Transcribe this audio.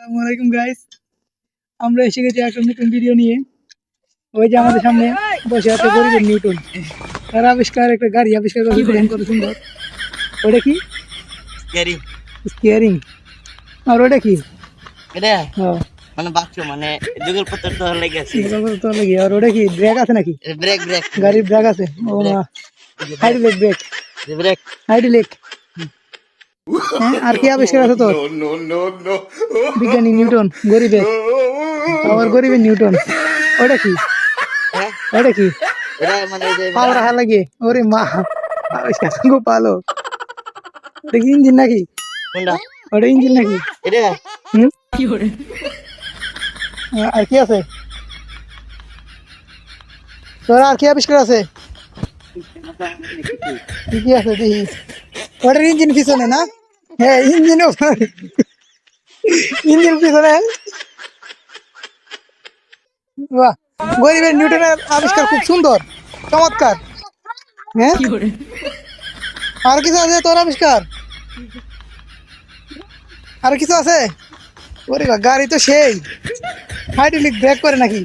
আসসালামু আলাইকুম গাইস, আমরা এসে গেছি একটা নতুন ভিডিও নিয়ে। ওই যে আমাদের সামনে বসে আছে গরিবের নিউটন। তার আবিষ্কার একটা গাড়ি আবিষ্কার করেছে, দেখেন কত সুন্দর। ওটা কি? স্টিয়ারিং। স্টিয়ারিং। আর ওটা কি? এটা হ্যাঁ, মানে বাক্স মানে যুগল পত্র তো লেগে আছে। তো লাগি। আর ওটা কি? ব্রেক আছে নাকি? ব্রেক ব্রেক গাড়ির ব্রেক আছে? ও মা, হাইড্রোলিক ব্রেক। ব্রেক। হাইড্রোলিক। হ্যাঁ, আর কি আবিষ্কার আছে তোর? বিজ্ঞানী নিউটন, গরিবের। আমার গরিবের নিউটন। ওটা কি? হ্যাঁ ওটা কি? এটা মানে এই যে পাও রাখা লাগে। ওরে মা, আবিষ্কার খুব ভালো। ওটা কি ইঞ্জিন নাকি? কোনটা? ওটা ইঞ্জিন নাকি? এটা হুম, আর কি আছে তোর? আর কি আবিষ্কার আছে? কি কি আছে দেখি। ওটার ইঞ্জিন পিছনে না? হ্যাঁ, ইঞ্জিন ইঞ্জিন পিছনে। বাহ, গরিবের নিউটনের আবিষ্কার খুব সুন্দর, চমৎকার। হ্যাঁ, আর কিছু আছে তোর আবিষ্কার? আর কিছু আছে? ওরে বাহ, গাড়ি তো সেই। হাইড্রোলিক ব্রেক করে নাকি?